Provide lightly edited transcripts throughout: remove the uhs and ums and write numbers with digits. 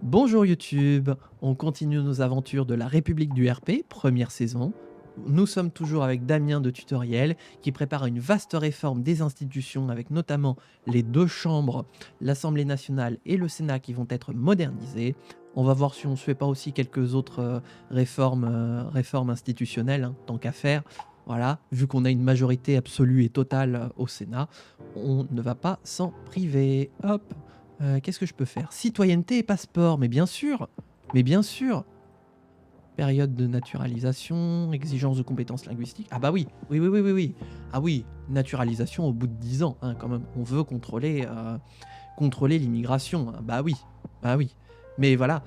Bonjour YouTube, on continue nos aventures de la République du RP, première saison. Nous sommes toujours avec Damien de Tutoriel qui prépare une vaste réforme des institutions avec notamment les deux chambres, l'Assemblée nationale et le Sénat qui vont être modernisés. On va voir si on ne se fait pas aussi quelques autres réformes institutionnelles, hein, tant qu'à faire. Voilà, vu qu'on a une majorité absolue et totale au Sénat, on ne va pas s'en priver. Hop. Qu'est-ce que je peux faire? Citoyenneté et passeport, mais bien sûr! Mais bien sûr! Période de naturalisation, exigence de compétences linguistiques. Ah bah oui, oui, oui, oui, oui, oui. Ah oui, naturalisation au bout de 10 ans, hein, quand même. On veut contrôler l'immigration, hein. Bah oui. Mais voilà,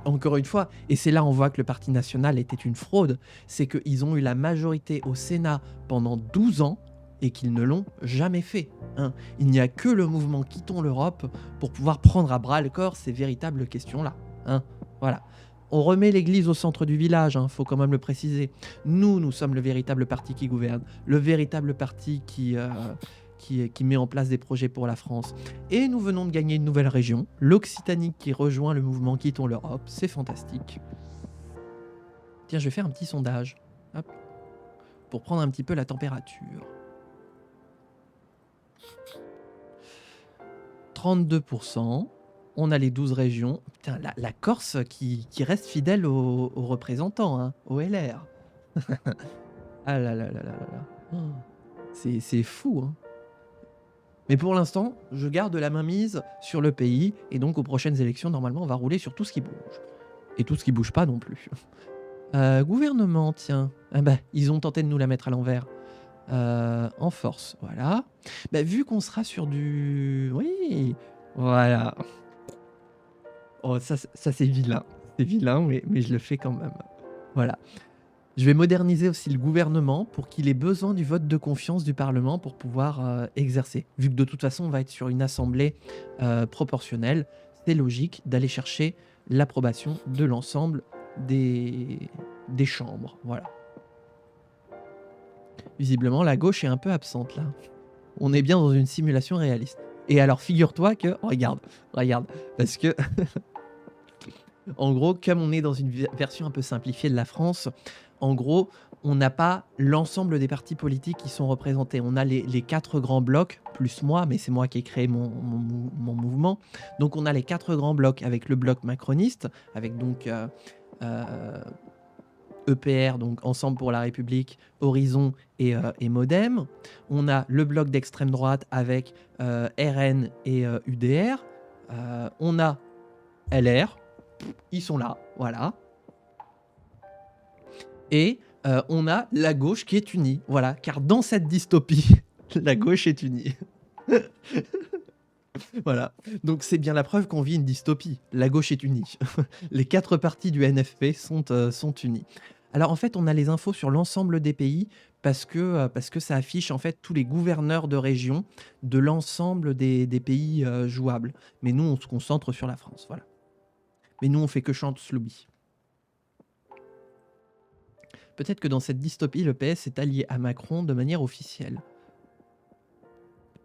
encore une fois, et c'est là on voit que le Parti national était une fraude, c'est qu'ils ont eu la majorité au Sénat pendant 12 ans et qu'ils ne l'ont jamais fait, hein. Il n'y a que le mouvement Quittons l'Europe pour pouvoir prendre à bras le corps ces véritables questions-là, hein. Voilà. On remet l'église au centre du village, hein, faut quand même le préciser. Nous sommes le véritable parti qui gouverne, le véritable parti qui met en place des projets pour la France. Et nous venons de gagner une nouvelle région, l'Occitanie qui rejoint le mouvement Quittons l'Europe, c'est fantastique. Tiens, je vais faire un petit sondage, hop, pour prendre un petit peu la température. 32%, on a les 12 régions. Putain, la Corse qui reste fidèle aux représentants, hein, au LR. Ah là là là là là là. Oh, c'est fou, hein. Mais pour l'instant, je garde la main mise sur le pays, et donc aux prochaines élections, normalement, on va rouler sur tout ce qui bouge. Et tout ce qui bouge pas non plus. Gouvernement, tiens. Ah bah, ils ont tenté de nous la mettre à l'envers. En force, voilà. Bah, vu qu'on sera sur du... Oui, voilà. Oh, ça c'est vilain. C'est vilain, mais je le fais quand même. Voilà. Je vais moderniser aussi le gouvernement pour qu'il ait besoin du vote de confiance du Parlement pour pouvoir exercer. Vu que de toute façon, on va être sur une assemblée proportionnelle, c'est logique d'aller chercher l'approbation de l'ensemble des chambres. Voilà. Visiblement, la gauche est un peu absente là. On est bien dans une simulation réaliste. Et alors, figure-toi que... Regarde, parce que... En gros, comme on est dans une version un peu simplifiée de la France, en gros, on n'a pas l'ensemble des partis politiques qui sont représentés. On a les 4 grands blocs, plus moi, mais c'est moi qui ai créé mon mouvement. Donc on a les 4 grands blocs avec le bloc macroniste, avec donc EPR, donc Ensemble pour la République, Horizon et Modem. On a le bloc d'extrême droite avec RN et UDR. On a LR, ils sont là, voilà. Et on a la gauche qui est unie, voilà, car dans cette dystopie, la gauche est unie. Voilà, donc c'est bien la preuve qu'on vit une dystopie. La gauche est unie. Les 4 partis du NFP sont unis. Alors en fait, on a les infos sur l'ensemble des pays parce que ça affiche en fait tous les gouverneurs de région de l'ensemble des pays jouables. Mais nous, on se concentre sur la France, voilà. Mais nous, on fait que chante Slooby. Peut-être que dans cette dystopie, le PS est allié à Macron de manière officielle.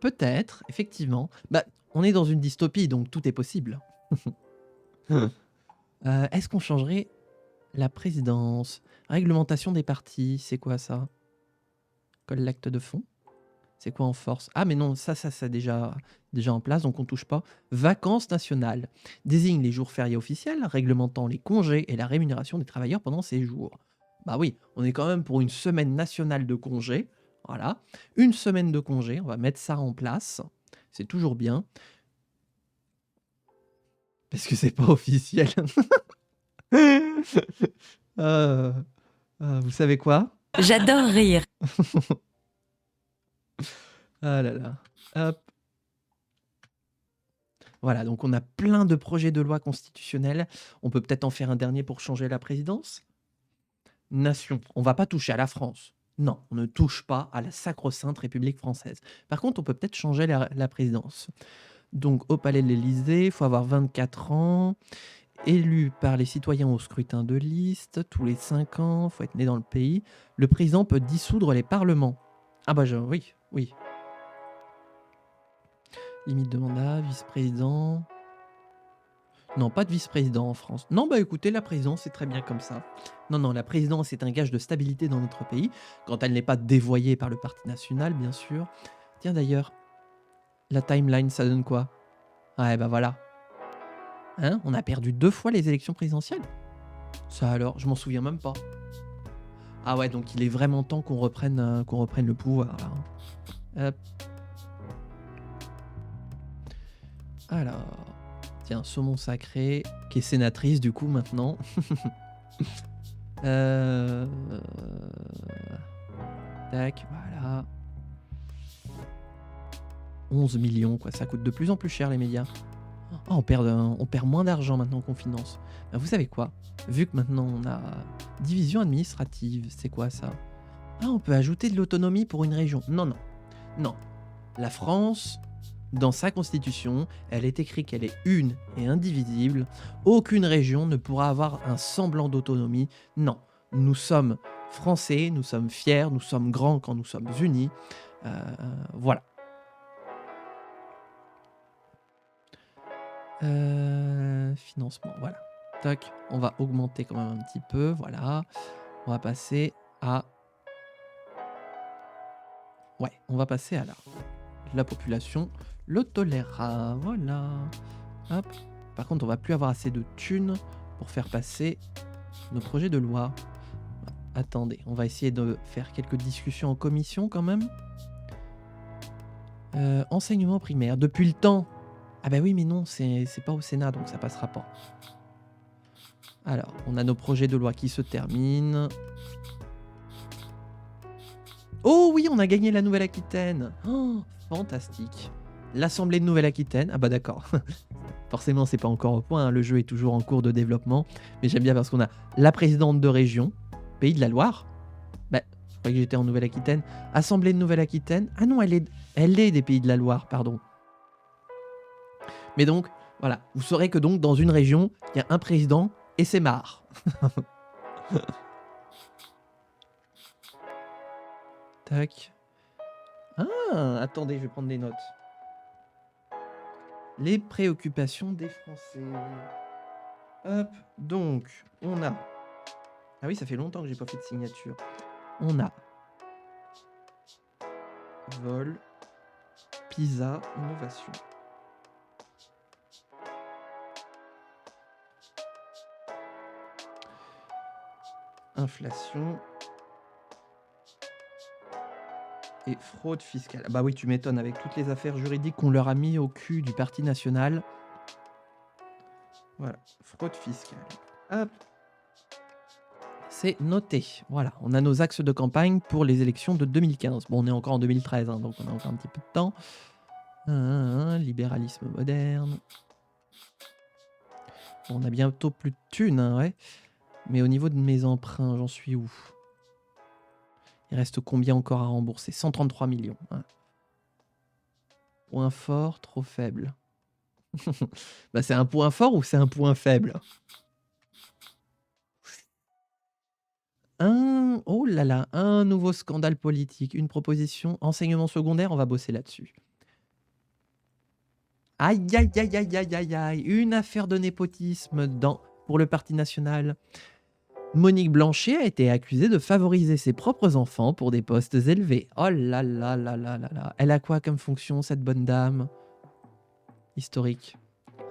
Peut-être, effectivement. Bah, on est dans une dystopie, donc tout est possible. Est-ce qu'on changerait la présidence? Réglementation des partis, c'est quoi ça? Collecte de fonds? C'est quoi en force? Ah mais non, ça c'est déjà en place, donc on touche pas. Vacances nationales. Désigne les jours fériés officiels, réglementant les congés et la rémunération des travailleurs pendant ces jours. Bah oui, on est quand même pour une semaine nationale de congés. Voilà. Une semaine de congés, on va mettre ça en place. C'est toujours bien. Parce que c'est pas officiel. Vous savez quoi? J'adore rire. Ah là là. Hop. Voilà, donc on a plein de projets de loi constitutionnels. On peut peut-être en faire un dernier pour changer la présidence. Nation. On va pas toucher à la France. Non, on ne touche pas à la sacro-sainte République française. Par contre, on peut peut-être changer la présidence. Donc, au palais de l'Élysée, il faut avoir 24 ans, élu par les citoyens au scrutin de liste, tous les 5 ans, il faut être né dans le pays. Le président peut dissoudre les parlements. Ah bah oui, oui. Limite de mandat, vice-président. Non, pas de vice-président en France. Non, bah écoutez, la présidence, c'est très bien comme ça. Non, non, la présidence est un gage de stabilité dans notre pays, quand elle n'est pas dévoyée par le Parti national, bien sûr. Tiens d'ailleurs, la timeline, ça donne quoi? Ouais, bah voilà. Hein? On a perdu 2 fois les élections présidentielles? Ça alors, je m'en souviens même pas. Ah ouais, donc il est vraiment temps qu'on reprenne le pouvoir là, hein. Hop. Alors, tiens, saumon sacré, qui est sénatrice du coup maintenant. Heu, tac, voilà. 11 millions quoi, ça coûte de plus en plus cher les médias. Ah, on perd moins d'argent maintenant qu'on finance. Bah, vous savez quoi? Vu que maintenant on a division administrative, c'est quoi ça? Ah, on peut ajouter de l'autonomie pour une région. Non, non, non. La France, dans sa constitution, elle est écrit qu'elle est une et indivisible. Aucune région ne pourra avoir un semblant d'autonomie. Non, nous sommes français, nous sommes fiers, nous sommes grands quand nous sommes unis. Euh, voilà. Financement, voilà. Tac, on va augmenter quand même un petit peu, voilà. On va passer à... Ouais, on va passer à là. La population le tolérera, voilà. Hop. Par contre, on va plus avoir assez de thunes pour faire passer nos projets de loi. Attendez, on va essayer de faire quelques discussions en commission quand même. Enseignement primaire, depuis le temps. Ah bah oui, mais non, c'est pas au Sénat, donc ça passera pas. Alors, on a nos projets de loi qui se terminent. Oh oui, on a gagné la Nouvelle-Aquitaine. Oh, fantastique. L'Assemblée de Nouvelle-Aquitaine. Ah bah d'accord. Forcément, c'est pas encore au point, hein. Le jeu est toujours en cours de développement. Mais j'aime bien parce qu'on a la présidente de région, Pays de la Loire. Bah, je croyais que j'étais en Nouvelle-Aquitaine. Assemblée de Nouvelle-Aquitaine. Ah non, elle est des Pays de la Loire, pardon. Mais donc, voilà. Vous saurez que donc, dans une région, il y a un président et c'est marre. Tac. Ah, attendez, je vais prendre des notes. Les préoccupations des Français. Hop, donc, on a... Ah oui, ça fait longtemps que j'ai pas fait de signature. On a... Vol, PISA, innovation. Inflation. Et fraude fiscale. Bah oui, tu m'étonnes, avec toutes les affaires juridiques qu'on leur a mis au cul du Parti national. Voilà, fraude fiscale. Hop. C'est noté. Voilà, on a nos axes de campagne pour les élections de 2015. Bon, on est encore en 2013, hein, donc on a encore un petit peu de temps. Libéralisme moderne. Bon, on a bientôt plus de thunes, hein, ouais. Mais au niveau de mes emprunts, j'en suis où? Il reste combien encore à rembourser? 133 millions. Hein. Point fort, trop faible. Bah, c'est un point fort ou c'est un point faible? Oh là là, un nouveau scandale politique, une proposition, enseignement secondaire, on va bosser là-dessus. Aïe, aïe, aïe, aïe, aïe, aïe, aïe, une affaire de népotisme pour le Parti national. Monique Blanchet a été accusée de favoriser ses propres enfants pour des postes élevés. Oh là là là là là là. Elle a quoi comme fonction, cette bonne dame? Historique.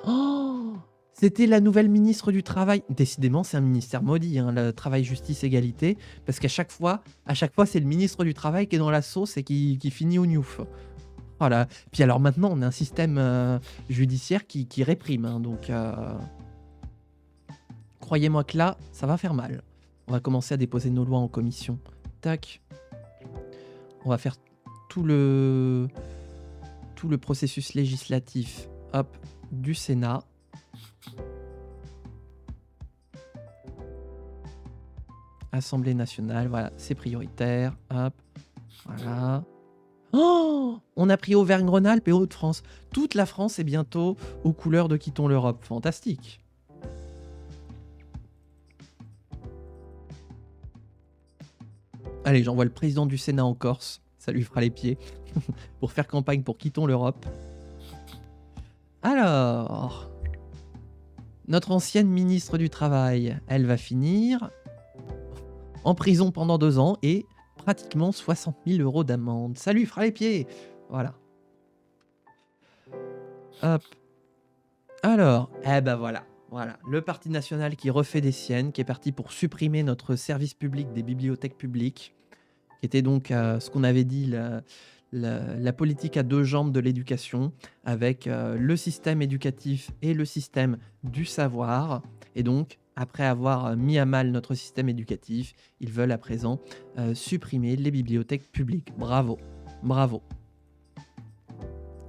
Oh, c'était la nouvelle ministre du Travail. Décidément, c'est un ministère maudit, hein, le travail, justice, égalité. Parce qu'à chaque fois, c'est le ministre du Travail qui est dans la sauce et qui finit au gnouf. Voilà. Puis alors maintenant, on a un système judiciaire qui réprime. Hein, donc, croyez-moi que là, ça va faire mal. On va commencer à déposer nos lois en commission. Tac. On va faire tout le processus législatif, hop, du Sénat. Assemblée nationale, voilà, c'est prioritaire. Hop, voilà. Oh, on a pris Auvergne-Rhône-Alpes et Hauts-de-France. Toute la France est bientôt aux couleurs de Quittons l'Europe. Fantastique. Allez, j'envoie le président du Sénat en Corse. Ça lui fera les pieds. Pour faire campagne pour Quittons l'Europe. Alors... Notre ancienne ministre du Travail, elle va finir en prison pendant 2 ans et pratiquement 60 000 € d'amende. Ça lui fera les pieds. Voilà. Hop. Alors, eh ben voilà. Voilà, le Parti national qui refait des siennes, qui est parti pour supprimer notre service public des bibliothèques publiques, qui était donc ce qu'on avait dit la politique à deux jambes de l'éducation, avec le système éducatif et le système du savoir. Et donc, après avoir mis à mal notre système éducatif, ils veulent à présent supprimer les bibliothèques publiques. Bravo, bravo.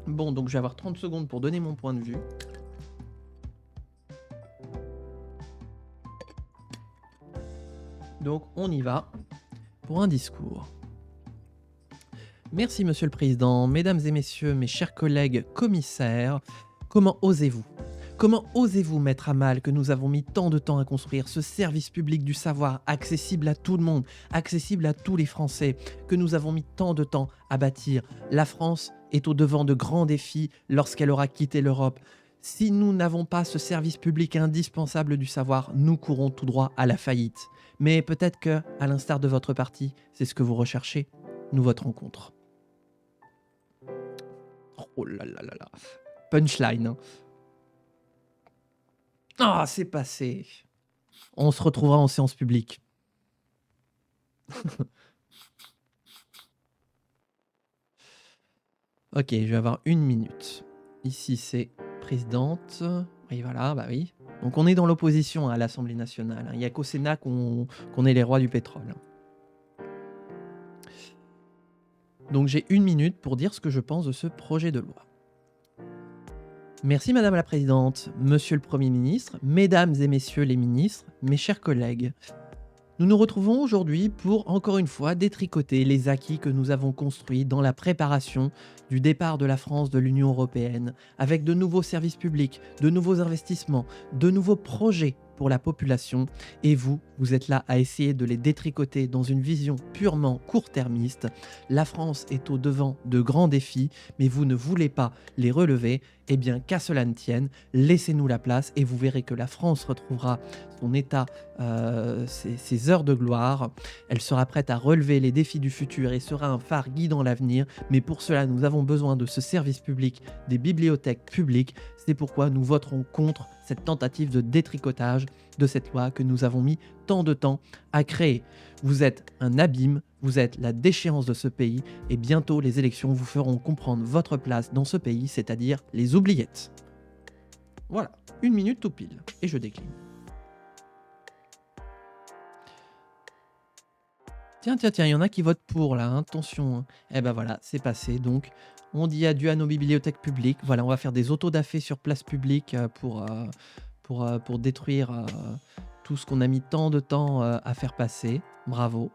Bon, donc je vais avoir 30 secondes pour donner mon point de vue. Donc on y va pour un discours. Merci Monsieur le Président, Mesdames et Messieurs, mes chers collègues commissaires, comment osez-vous? Comment osez-vous mettre à mal que nous avons mis tant de temps à construire ce service public du savoir accessible à tout le monde, accessible à tous les Français, que nous avons mis tant de temps à bâtir? La France est au devant de grands défis lorsqu'elle aura quitté l'Europe. Si nous n'avons pas ce service public indispensable du savoir, nous courons tout droit à la faillite. Mais peut-être que, à l'instar de votre parti, c'est ce que vous recherchez. Nous voterons contre. Oh là là là là. Punchline. Hein. Ah, c'est passé. On se retrouvera en séance publique. Ok, je vais avoir 1 minute. Ici, c'est présidente. Oui, voilà, bah oui. Donc on est dans l'opposition à l'Assemblée nationale. Il n'y a qu'au Sénat qu'on est les rois du pétrole. Donc j'ai 1 minute pour dire ce que je pense de ce projet de loi. Merci Madame la Présidente, Monsieur le Premier ministre, Mesdames et Messieurs les ministres, mes chers collègues. Nous nous retrouvons aujourd'hui pour, encore une fois, détricoter les acquis que nous avons construits dans la préparation du départ de la France de l'Union européenne, avec de nouveaux services publics, de nouveaux investissements, de nouveaux projets pour la population. Et vous, vous êtes là à essayer de les détricoter dans une vision purement court-termiste. La France est au devant de grands défis, mais vous ne voulez pas les relever. Eh bien, qu'à cela ne tienne, laissez-nous la place et vous verrez que la France retrouvera son état, ses heures de gloire. Elle sera prête à relever les défis du futur et sera un phare guidant l'avenir. Mais pour cela, nous avons besoin de ce service public des bibliothèques publiques. C'est pourquoi nous voterons contre cette tentative de détricotage de cette loi que nous avons mis tant de temps à créer. Vous êtes un abîme, vous êtes la déchéance de ce pays et bientôt les élections vous feront comprendre votre place dans ce pays, c'est-à-dire les oubliettes. Voilà, 1 minute tout pile et je décline. Tiens, il y en a qui votent pour là, hein, attention. Hein. Eh ben voilà, c'est passé. Donc, on dit adieu à nos bibliothèques publiques. Voilà, on va faire des autodafés sur place publique pour détruire tout ce qu'on a mis tant de temps à faire passer. Bravo.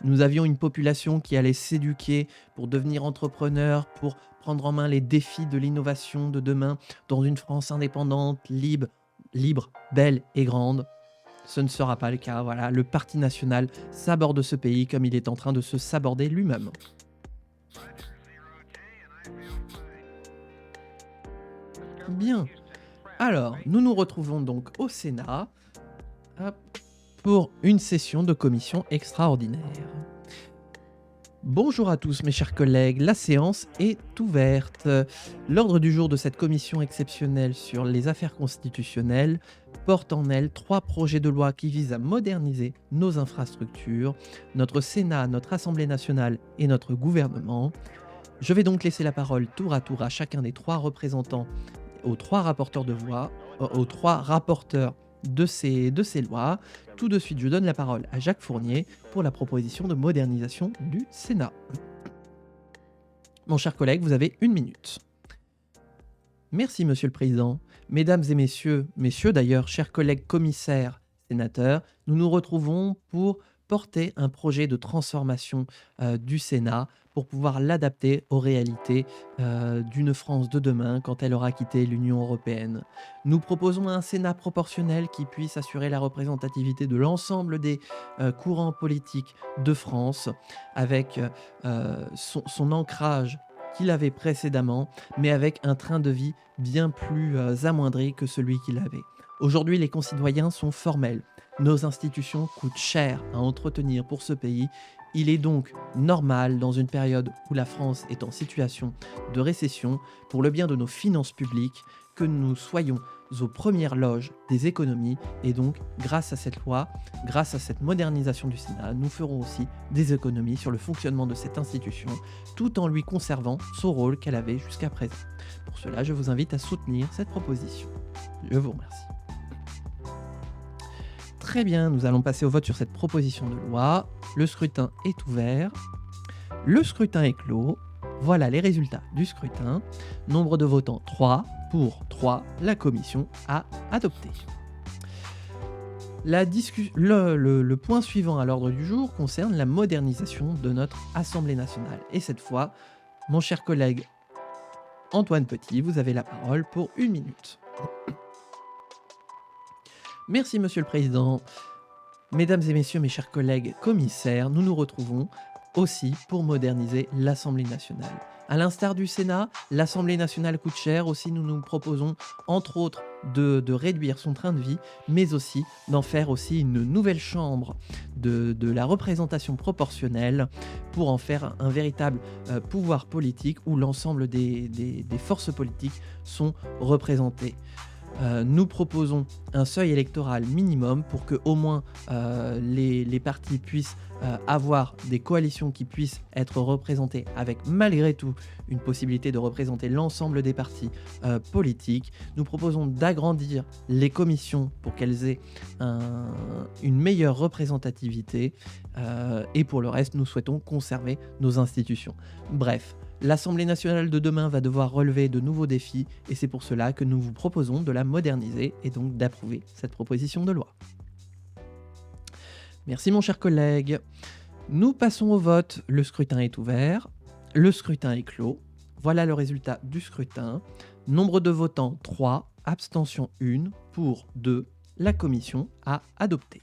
Nous avions une population qui allait s'éduquer pour devenir entrepreneur, pour prendre en main les défis de l'innovation de demain dans une France indépendante, libre, belle et grande. Ce ne sera pas le cas, voilà, le Parti national saborde ce pays comme il est en train de se saborder lui-même. Bien, alors, nous nous retrouvons donc au Sénat pour une session de commission extraordinaire. Bonjour à tous mes chers collègues, la séance est ouverte. L'ordre du jour de cette commission exceptionnelle sur les affaires constitutionnelles porte en elle 3 projets de loi qui visent à moderniser nos infrastructures, notre Sénat, notre Assemblée nationale et notre gouvernement. Je vais donc laisser la parole tour à chacun des 3 représentants, aux 3 rapporteurs de voix, aux 3 rapporteurs de ces lois. Tout de suite, je donne la parole à Jacques Fournier pour la proposition de modernisation du Sénat. Mon cher collègue, vous avez 1 minute. Merci, Monsieur le Président. Mesdames et messieurs d'ailleurs, chers collègues commissaires, sénateurs, nous nous retrouvons pour porter un projet de transformation du Sénat pour pouvoir l'adapter aux réalités d'une France de demain quand elle aura quitté l'Union européenne. Nous proposons un Sénat proportionnel qui puisse assurer la représentativité de l'ensemble des courants politiques de France avec son ancrage qu'il avait précédemment, mais avec un train de vie bien plus amoindri que celui qu'il avait. Aujourd'hui, les concitoyens sont formels. Nos institutions coûtent cher à entretenir pour ce pays. Il est donc normal, dans une période où la France est en situation de récession, pour le bien de nos finances publiques, que nous soyons aux premières loges des économies. Et donc, grâce à cette loi, grâce à cette modernisation du Sénat, nous ferons aussi des économies sur le fonctionnement de cette institution, tout en lui conservant son rôle qu'elle avait jusqu'à présent. Pour cela, je vous invite à soutenir cette proposition. Je vous remercie. Très bien, nous allons passer au vote sur cette proposition de loi. Le scrutin est ouvert. Le scrutin est clos. Voilà les résultats du scrutin. Nombre de votants 3. Pour 3, la commission a adopté. Le point suivant à l'ordre du jour concerne la modernisation de notre Assemblée nationale. Et cette fois, mon cher collègue Antoine Petit, vous avez la parole pour 1 minute. Merci Monsieur le Président. Mesdames et messieurs, mes chers collègues commissaires, nous nous retrouvons aussi pour moderniser l'Assemblée nationale. À l'instar du Sénat, l'Assemblée nationale coûte cher. Aussi, nous nous proposons, entre autres, de réduire son train de vie, mais aussi d'en faire aussi une nouvelle chambre de la représentation proportionnelle pour en faire un véritable pouvoir politique où l'ensemble des forces politiques sont représentées. Nous proposons un seuil électoral minimum pour que au moins les partis puissent avoir des coalitions qui puissent être représentées avec malgré tout une possibilité de représenter l'ensemble des partis politiques. Nous proposons d'agrandir les commissions pour qu'elles aient une meilleure représentativité et pour le reste, nous souhaitons conserver nos institutions. Bref, l'Assemblée nationale de demain va devoir relever de nouveaux défis et c'est pour cela que nous vous proposons de la moderniser et donc d'approuver cette proposition de loi. Merci mon cher collègue. Nous passons au vote. Le scrutin est ouvert. Le scrutin est clos. Voilà le résultat du scrutin. Nombre de votants 3, abstention 1, pour 2. La commission a adopté.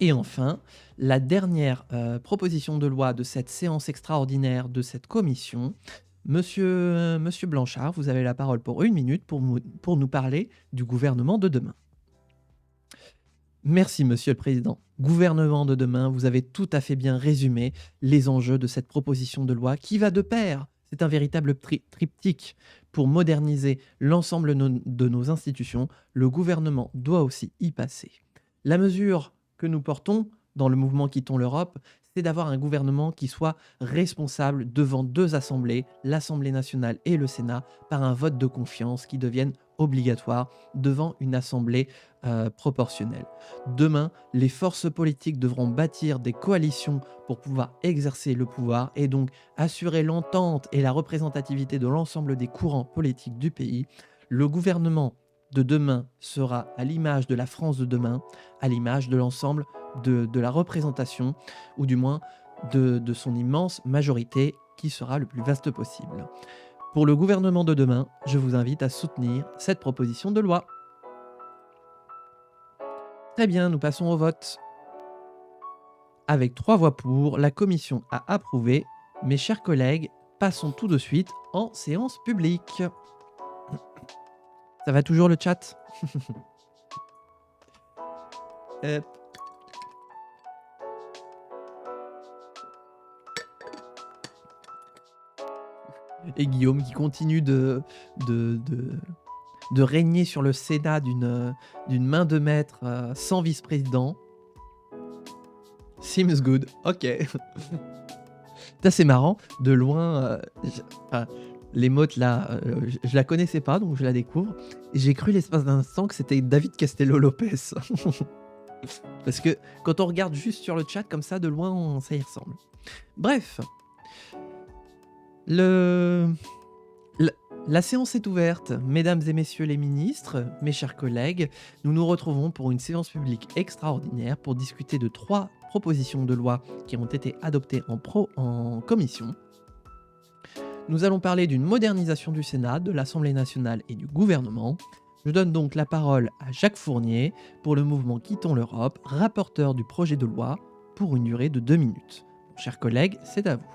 Et enfin, la dernière proposition de loi de cette séance extraordinaire de cette commission. Monsieur Blanchard, vous avez la parole pour 1 minute pour nous parler du gouvernement de demain. Merci Monsieur le Président. Gouvernement de demain, vous avez tout à fait bien résumé les enjeux de cette proposition de loi qui va de pair. C'est un véritable triptyque. Pour moderniser l'ensemble de nos institutions, le gouvernement doit aussi y passer. La mesure que nous portons dans le mouvement Quittons l'Europe, c'est d'avoir un gouvernement qui soit responsable devant 2 assemblées, l'Assemblée nationale et le Sénat, par un vote de confiance qui devienne obligatoire devant une assemblée proportionnelle. Demain, les forces politiques devront bâtir des coalitions pour pouvoir exercer le pouvoir et donc assurer l'entente et la représentativité de l'ensemble des courants politiques du pays. Le gouvernement de demain sera à l'image de la France de demain, à l'image de l'ensemble de la représentation, ou du moins de son immense majorité qui sera le plus vaste possible. Pour le gouvernement de demain, je vous invite à soutenir cette proposition de loi. Très bien, nous passons au vote. Avec 3 voix pour, la commission a approuvé. Mes chers collègues, passons tout de suite en séance publique. Ça va toujours le chat? Et Guillaume qui continue de régner sur le Sénat d'une main de maître sans vice-président. Seems good. Ok. Ça c'est marrant. De loin, l'émote là, je la connaissais pas, donc je la découvre. Et j'ai cru l'espace d'un instant que c'était David Castello-Lopez. Parce que quand on regarde juste sur le chat comme ça, de loin, ça y ressemble. Bref. La séance est ouverte, mesdames et messieurs les ministres, mes chers collègues. Nous nous retrouvons pour une séance publique extraordinaire pour discuter de 3 propositions de loi qui ont été adoptées en commission. Nous allons parler d'une modernisation du Sénat, de l'Assemblée nationale et du gouvernement. Je donne donc la parole à Jacques Fournier pour le mouvement Quittons l'Europe, rapporteur du projet de loi pour une durée de 2 minutes. Chers collègues, c'est à vous.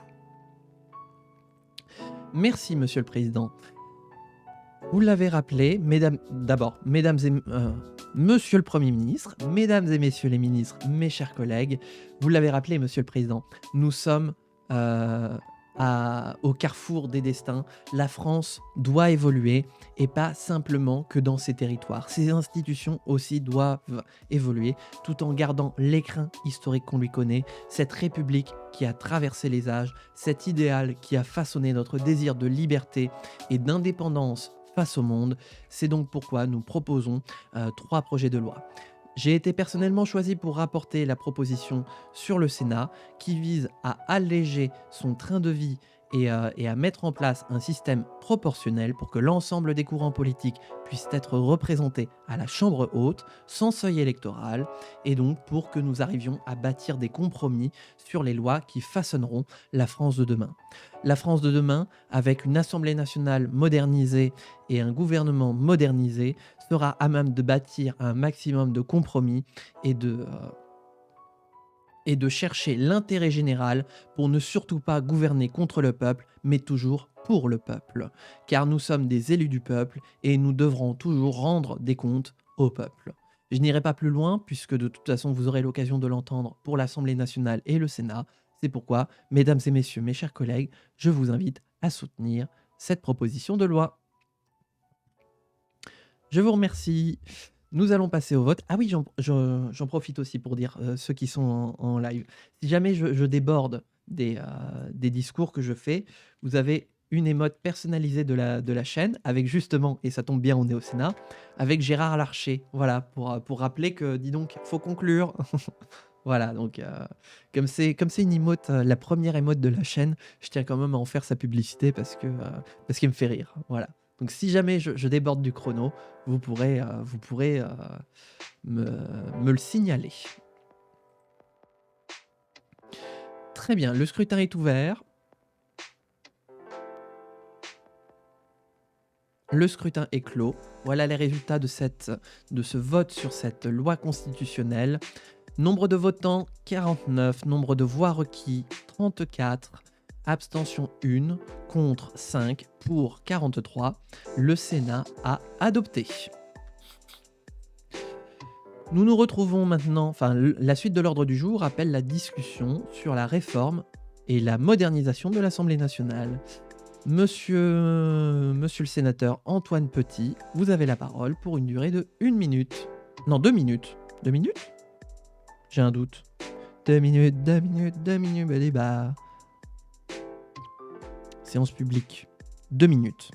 Merci, Monsieur le Président. Vous l'avez rappelé, mesdames et Monsieur le Premier ministre, mesdames et messieurs les ministres, mes chers collègues, vous l'avez rappelé, Monsieur le Président, nous sommes euh, au carrefour des destins. La France doit évoluer et pas simplement que dans ses territoires. Ses institutions aussi doivent évoluer tout en gardant l'écrin historique qu'on lui connaît, cette République qui a traversé les âges, cet idéal qui a façonné notre désir de liberté et d'indépendance face au monde. C'est donc pourquoi nous proposons 3 projets de loi. J'ai été personnellement choisi pour rapporter la proposition sur le Sénat qui vise à alléger son train de vie et à mettre en place un système proportionnel pour que l'ensemble des courants politiques puissent être représentés à la Chambre haute, sans seuil électoral, et donc pour que nous arrivions à bâtir des compromis sur les lois qui façonneront la France de demain. La France de demain, avec une Assemblée nationale modernisée et un gouvernement modernisé, sera à même de bâtir un maximum de compromis et de chercher l'intérêt général pour ne surtout pas gouverner contre le peuple, mais toujours pour le peuple. Car nous sommes des élus du peuple et nous devrons toujours rendre des comptes au peuple. Je n'irai pas plus loin, puisque de toute façon vous aurez l'occasion de l'entendre pour l'Assemblée nationale et le Sénat. C'est pourquoi, mesdames et messieurs, mes chers collègues, je vous invite à soutenir cette proposition de loi. Je vous remercie. Nous allons passer au vote. Ah oui, j'en profite aussi pour dire, ceux qui sont en live, si jamais je déborde des discours que je fais, vous avez une émote personnalisée de la chaîne avec justement, et ça tombe bien, on est au Sénat, avec Gérard Larcher. Voilà, pour rappeler que, dis donc, faut conclure. Voilà, donc comme c'est une emote, la première emote de la chaîne, je tiens quand même à en faire sa publicité parce qu'il me fait rire. Voilà. Donc si jamais je déborde du chrono, vous pourrez me le signaler. Très bien, le scrutin est ouvert. Le scrutin est clos. Voilà les résultats de ce vote sur cette loi constitutionnelle. Nombre de votants, 49. Nombre de voix requis, 34. Abstention 1, contre 5, pour 43. Le Sénat a adopté. Nous nous retrouvons maintenant, la suite de l'ordre du jour appelle la discussion sur la réforme et la modernisation de l'Assemblée nationale. Monsieur le sénateur Antoine Petit, vous avez la parole pour une durée de 1 minute. Non, 2 minutes. 2 minutes ? J'ai un doute. 2 minutes, débat. Séance publique. 2 minutes.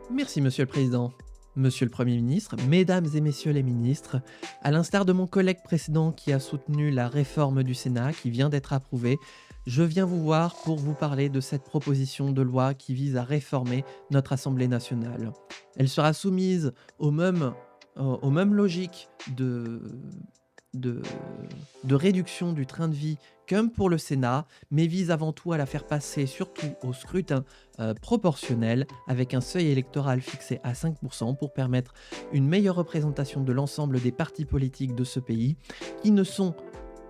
Merci, Monsieur le Président. Monsieur le Premier ministre, Mesdames et Messieurs les ministres, à l'instar de mon collègue précédent qui a soutenu la réforme du Sénat qui vient d'être approuvée, je viens vous voir pour vous parler de cette proposition de loi qui vise à réformer notre Assemblée nationale. Elle sera soumise aux mêmes logiques de réduction du train de vie comme pour le Sénat, mais vise avant tout à la faire passer surtout au scrutin proportionnel avec un seuil électoral fixé à 5% pour permettre une meilleure représentation de l'ensemble des partis politiques de ce pays qui ne sont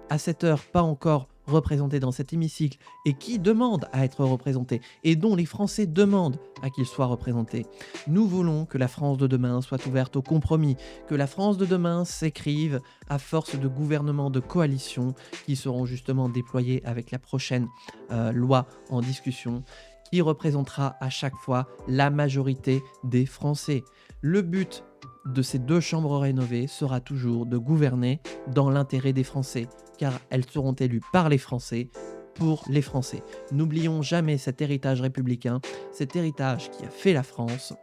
à cette heure pas encore représentés dans cet hémicycle et qui demandent à être représentés et dont les Français demandent à qu'ils soient représentés. Nous voulons que la France de demain soit ouverte au compromis, que la France de demain s'écrive à force de gouvernements de coalition qui seront justement déployés avec la prochaine loi en discussion qui représentera à chaque fois la majorité des Français. Le but de ces 2 chambres rénovées sera toujours de gouverner dans l'intérêt des Français, car elles seront élues par les Français, pour les Français. N'oublions jamais cet héritage républicain, cet héritage qui a fait la France,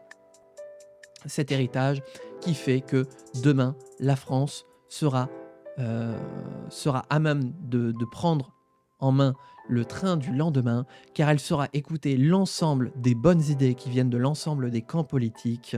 cet héritage qui fait que demain, la France sera à même de prendre en main le train du lendemain, car elle saura écouter l'ensemble des bonnes idées qui viennent de l'ensemble des camps politiques,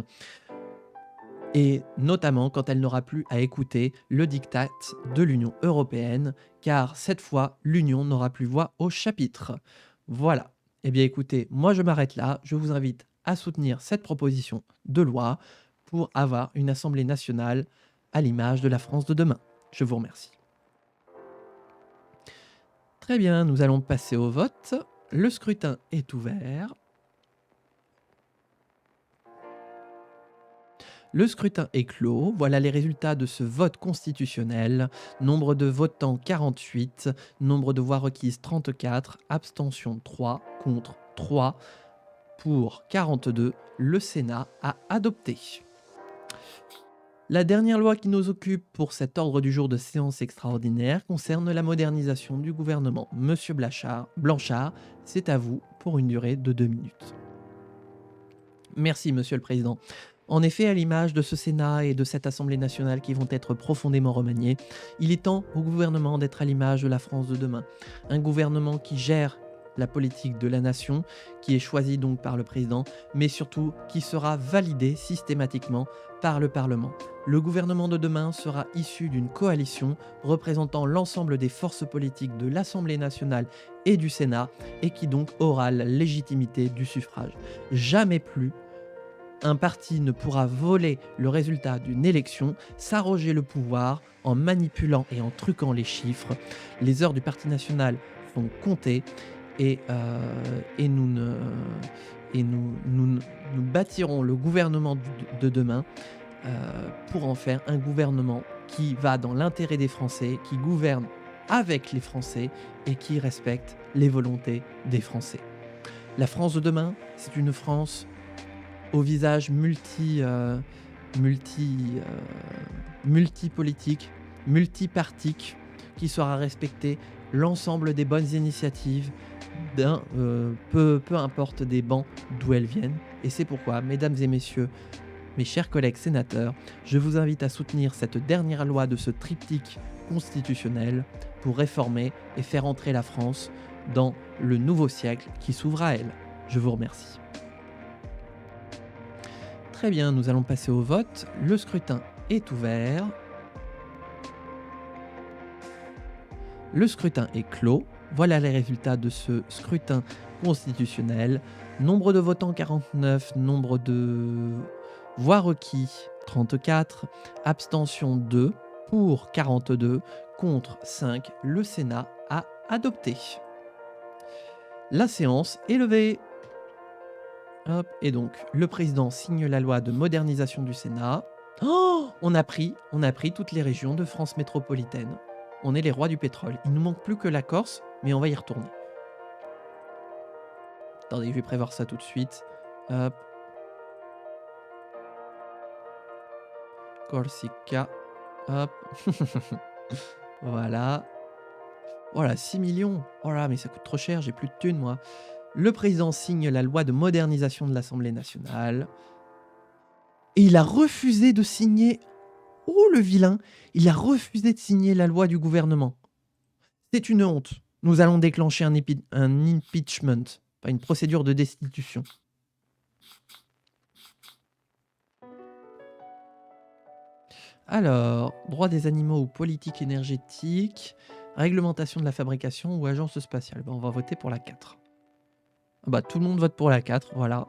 et notamment quand elle n'aura plus à écouter le diktat de l'Union européenne, car cette fois, l'Union n'aura plus voix au chapitre. Voilà. Eh bien écoutez, moi je m'arrête là, je vous invite à soutenir cette proposition de loi pour avoir une Assemblée nationale à l'image de la France de demain. Je vous remercie. Très bien, nous allons passer au vote. Le scrutin est ouvert. Le scrutin est clos. Voilà les résultats de ce vote constitutionnel. Nombre de votants 48, nombre de voix requises 34, abstention 3, contre 3, pour 42. Le Sénat a adopté. La dernière loi qui nous occupe pour cet ordre du jour de séance extraordinaire concerne la modernisation du gouvernement. Monsieur Blanchard, c'est à vous pour une durée de 2 minutes. Merci, Monsieur le Président. En effet, à l'image de ce Sénat et de cette Assemblée nationale qui vont être profondément remaniés, il est temps au gouvernement d'être à l'image de la France de demain. Un gouvernement qui gère la politique de la nation, qui est choisi donc par le président, mais surtout qui sera validé systématiquement par le Parlement. Le gouvernement de demain sera issu d'une coalition représentant l'ensemble des forces politiques de l'Assemblée nationale et du Sénat, et qui donc aura la légitimité du suffrage. Jamais plus un parti ne pourra voler le résultat d'une élection, s'arroger le pouvoir en manipulant et en truquant les chiffres. Les heures du Parti national sont comptées et nous bâtirons le gouvernement de demain pour en faire un gouvernement qui va dans l'intérêt des Français, qui gouverne avec les Français et qui respecte les volontés des Français. La France de demain, c'est une France au visage multipolitique, multipartique, qui saura respecter l'ensemble des bonnes initiatives, peu importe des bancs d'où elles viennent. Et c'est pourquoi, mesdames et messieurs, mes chers collègues sénateurs, je vous invite à soutenir cette dernière loi de ce triptyque constitutionnel pour réformer et faire entrer la France dans le nouveau siècle qui s'ouvre à elle. Je vous remercie. Très bien, nous allons passer au vote. Le scrutin est ouvert. Le scrutin est clos. Voilà les résultats de ce scrutin constitutionnel. Nombre de votants 49, nombre de voix requis 34, abstention 2, pour 42, contre 5. Le Sénat a adopté. La séance est levée. Hop, et donc, le président signe la loi de modernisation du Sénat. Oh, on a pris toutes les régions de France métropolitaine. On est les rois du pétrole. Il ne nous manque plus que la Corse, mais on va y retourner. Attendez, je vais prévoir ça tout de suite. Hop. Corsica. Hop. Voilà. Voilà, 6 millions. Oh là, mais ça coûte trop cher, j'ai plus de thunes, moi. Le président signe la loi de modernisation de l'Assemblée nationale. Et il a refusé de signer... Oh, le vilain! Il a refusé de signer la loi du gouvernement. C'est une honte. Nous allons déclencher un impeachment, pas une procédure de destitution. Alors, droit des animaux ou politique énergétique, réglementation de la fabrication ou agence spatiale. Ben, on va voter pour la 4. Bah, tout le monde vote pour la 4, voilà.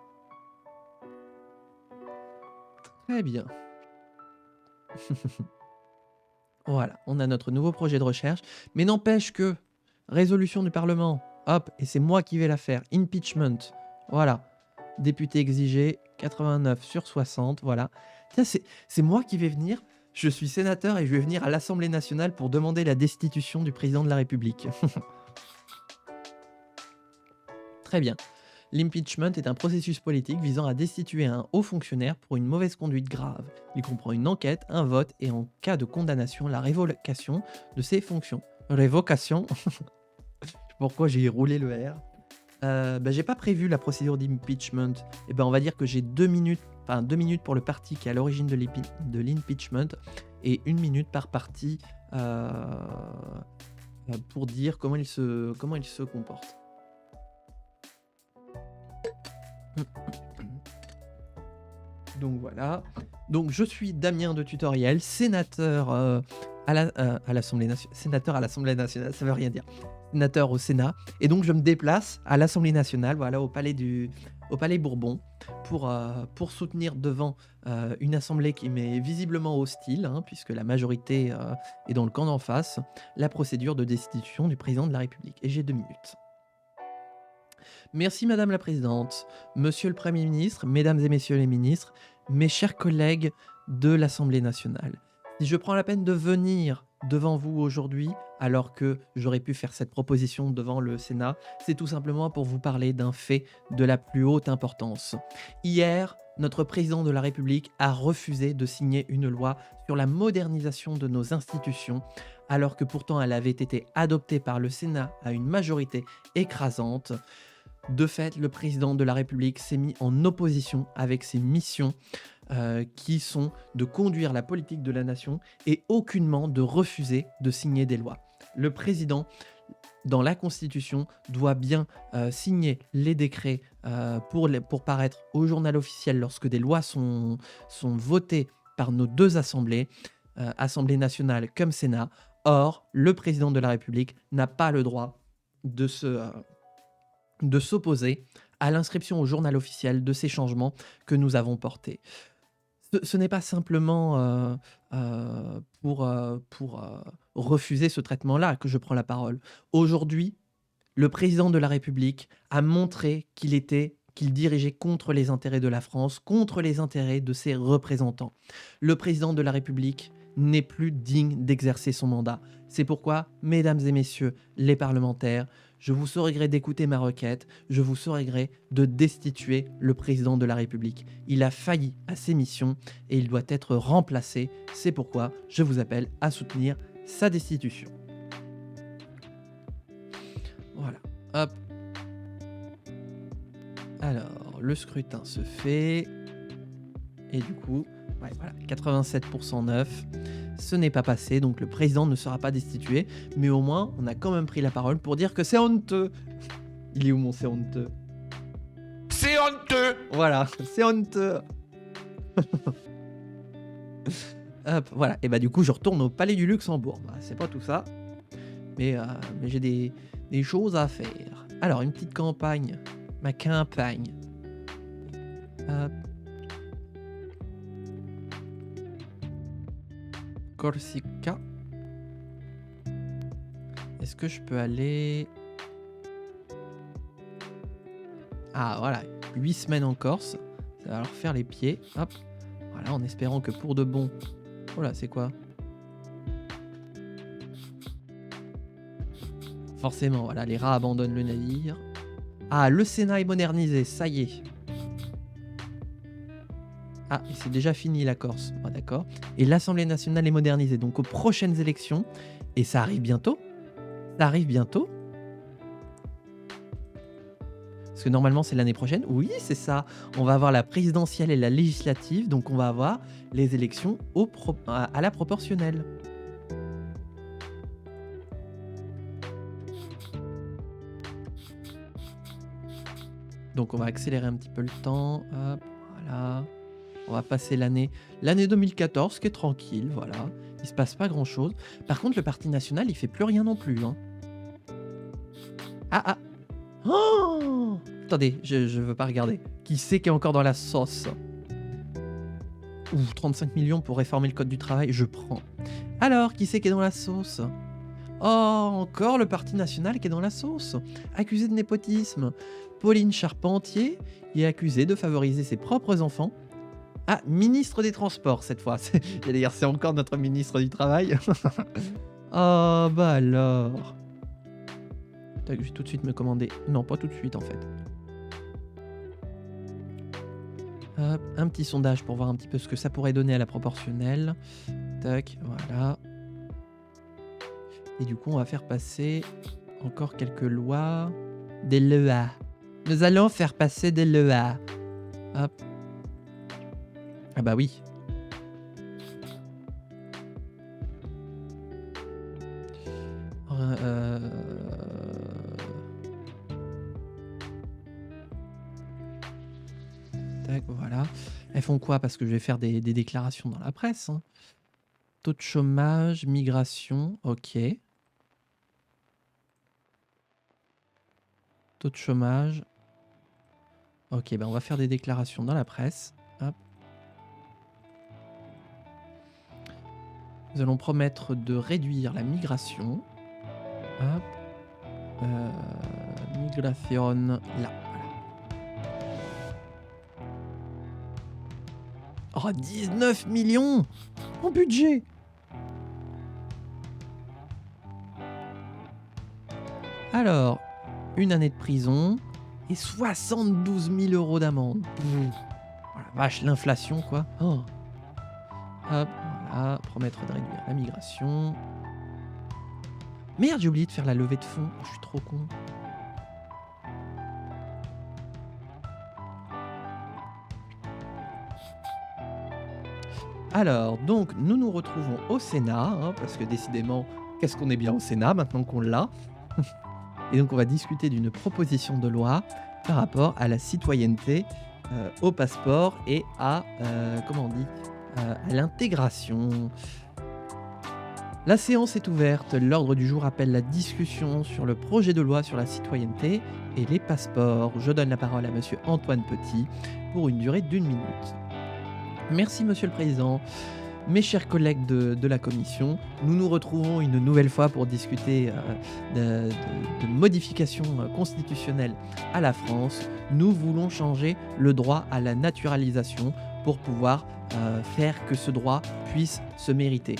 Très bien. Voilà, on a notre nouveau projet de recherche. Mais n'empêche que, résolution du Parlement, hop, et c'est moi qui vais la faire. Impeachment, voilà. Député exigé, 89 sur 60, voilà. Tiens, c'est moi qui vais venir. Je suis sénateur et je vais venir à l'Assemblée nationale pour demander la destitution du président de la République. Très bien. L'impeachment est un processus politique visant à destituer un haut fonctionnaire pour une mauvaise conduite grave. Il comprend une enquête, un vote et en cas de condamnation, la révocation de ses fonctions. Révocation. Je sais pas pourquoi j'ai roulé le R. J'ai pas prévu la procédure d'impeachment. Et on va dire que j'ai 2 minutes, enfin 2 minutes pour le parti qui est à l'origine de l'impeachment et 1 minute par parti pour dire comment il se comporte. Donc voilà. Donc je suis Damien de Tutoriel, sénateur à l'Assemblée nationale. Sénateur à l'Assemblée nationale, ça veut rien dire. Sénateur au Sénat. Et donc je me déplace à l'Assemblée nationale, voilà, au Palais Bourbon, pour soutenir devant une assemblée qui m'est visiblement hostile, hein, puisque la majorité est dans le camp d'en face, la procédure de destitution du président de la République. Et j'ai 2 minutes. Merci Madame la Présidente, Monsieur le Premier ministre, Mesdames et Messieurs les ministres, mes chers collègues de l'Assemblée nationale. Si je prends la peine de venir devant vous aujourd'hui, alors que j'aurais pu faire cette proposition devant le Sénat, c'est tout simplement pour vous parler d'un fait de la plus haute importance. Hier, notre président de la République a refusé de signer une loi sur la modernisation de nos institutions, alors que pourtant elle avait été adoptée par le Sénat à une majorité écrasante. De fait, le président de la République s'est mis en opposition avec ses missions qui sont de conduire la politique de la nation et aucunement de refuser de signer des lois. Le président, dans la Constitution, doit bien signer les décrets pour paraître au journal officiel lorsque des lois sont votées par nos deux assemblées, Assemblée nationale comme Sénat. Or, le président de la République n'a pas le droit de s'opposer à l'inscription au journal officiel de ces changements que nous avons portés. Ce n'est pas simplement pour refuser ce traitement-là que je prends la parole. Aujourd'hui, le président de la République a montré qu'il dirigeait contre les intérêts de la France, contre les intérêts de ses représentants. Le président de la République n'est plus digne d'exercer son mandat. C'est pourquoi, mesdames et messieurs les parlementaires, je vous saurai gré d'écouter ma requête, je vous saurai gré de destituer le président de la République. Il a failli à ses missions et il doit être remplacé. C'est pourquoi je vous appelle à soutenir sa destitution. Voilà, hop. Alors, le scrutin se fait. Et du coup, ouais, voilà, 87% neuf. Ce n'est pas passé, donc le président ne sera pas destitué. Mais au moins, on a quand même pris la parole pour dire que c'est honteux. Il est où mon c'est honteux? C'est honteux. Voilà, c'est honteux. Hop, voilà. Et bah du coup, je retourne au Palais du Luxembourg. Bah, c'est pas tout ça. Mais j'ai des choses à faire. Alors, une petite campagne. Ma campagne. Hop. Corsica. Est-ce que je peux aller... Ah voilà, 8 semaines en Corse. Ça va leur faire les pieds. Hop. Voilà, en espérant que pour de bon... Oh là, c'est quoi? Forcément, voilà, les rats abandonnent le navire. Ah, le Sénat est modernisé, ça y est. Ah, et c'est déjà fini la Corse. Ah, d'accord. Et l'Assemblée nationale est modernisée. Donc aux prochaines élections, et ça arrive bientôt. Ça arrive bientôt. Parce que normalement c'est l'année prochaine. Oui, c'est ça. On va avoir la présidentielle et la législative. Donc on va avoir les élections à la proportionnelle. Donc on va accélérer un petit peu le temps. Hop, voilà. On va passer l'année 2014 qui est tranquille, voilà. Il se passe pas grand chose. Par contre, le Parti national, il fait plus rien non plus. Hein. Ah. Oh, attendez, je veux pas regarder. Qui c'est qui est encore dans la sauce? Ouh, 35 millions pour réformer le code du travail, je prends. Alors, qui c'est qui est dans la sauce? Oh, encore le Parti national qui est dans la sauce. Accusé de népotisme. Pauline Charpentier est accusée de favoriser ses propres enfants. Ah, ministre des Transports cette fois. J'allais dire, c'est encore notre ministre du Travail. Oh, bah alors. Tac, je vais tout de suite me commander. Non, pas tout de suite en fait. Hop, un petit sondage pour voir un petit peu ce que ça pourrait donner à la proportionnelle. Tac, voilà. Et du coup, on va faire passer encore quelques lois. Des lois. Nous allons faire passer des lois. Hop. Ah bah oui. Tac, voilà. Elles font quoi? Parce que je vais faire des déclarations dans la presse. Hein. Taux de chômage, migration, ok. Taux de chômage. Ok, ben on va faire des déclarations dans la presse. Hop. Nous allons promettre de réduire la migration. Hop. Migration, là. Voilà. Oh, 19 millions en budget. Alors, une année de prison et 72 000 euros d'amende. Oh la vache, l'inflation quoi. Oh. Hop, voilà, promettre de réduire la migration. Merde, j'ai oublié de faire la levée de fonds. Je suis trop con. Alors, donc, nous nous retrouvons au Sénat, hein, parce que décidément, qu'est-ce qu'on est bien au Sénat maintenant qu'on l'a. Et donc, on va discuter d'une proposition de loi par rapport à la citoyenneté, au passeport et à, comment on dit, à l'intégration. La séance est ouverte. L'ordre du jour appelle la discussion sur le projet de loi sur la citoyenneté et les passeports. Je donne la parole à Monsieur Antoine Petit pour une durée d'1 minute. Merci Monsieur le Président. Mes chers collègues de la Commission, nous nous retrouvons une nouvelle fois pour discuter de modifications constitutionnelles à la France. Nous voulons changer le droit à la naturalisation pour pouvoir faire que ce droit puisse se mériter.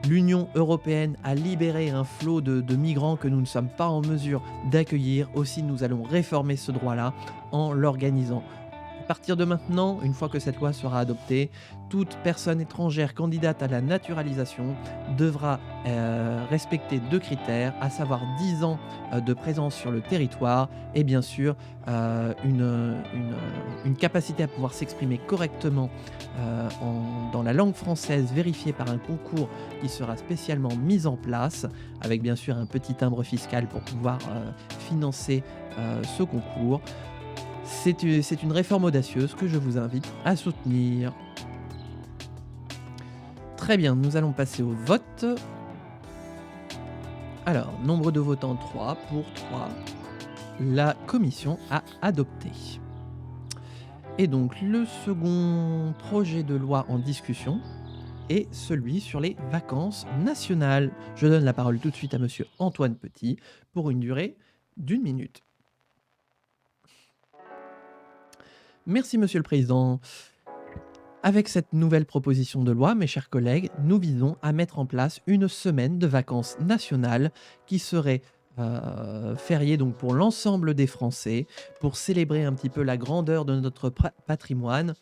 L'Union européenne a libéré un flot de migrants que nous ne sommes pas en mesure d'accueillir. Aussi, nous allons réformer ce droit-là en l'organisant. À partir de maintenant, une fois que cette loi sera adoptée, toute personne étrangère candidate à la naturalisation devra respecter 2 critères, à savoir 10 ans de présence sur le territoire et bien sûr une capacité à pouvoir s'exprimer correctement dans la langue française vérifiée par un concours qui sera spécialement mis en place, avec bien sûr un petit timbre fiscal pour pouvoir financer ce concours. C'est une réforme audacieuse que je vous invite à soutenir. Très bien, nous allons passer au vote. Alors, nombre de votants 3 pour 3. La commission a adopté. Et donc, le second projet de loi en discussion est celui sur les vacances nationales. Je donne la parole tout de suite à Monsieur Antoine Petit pour une durée d'1 minute. Merci Monsieur le Président. Avec cette nouvelle proposition de loi, mes chers collègues, nous visons à mettre en place une semaine de vacances nationales qui serait fériée donc pour l'ensemble des Français, pour célébrer un petit peu la grandeur de notre patrimoine,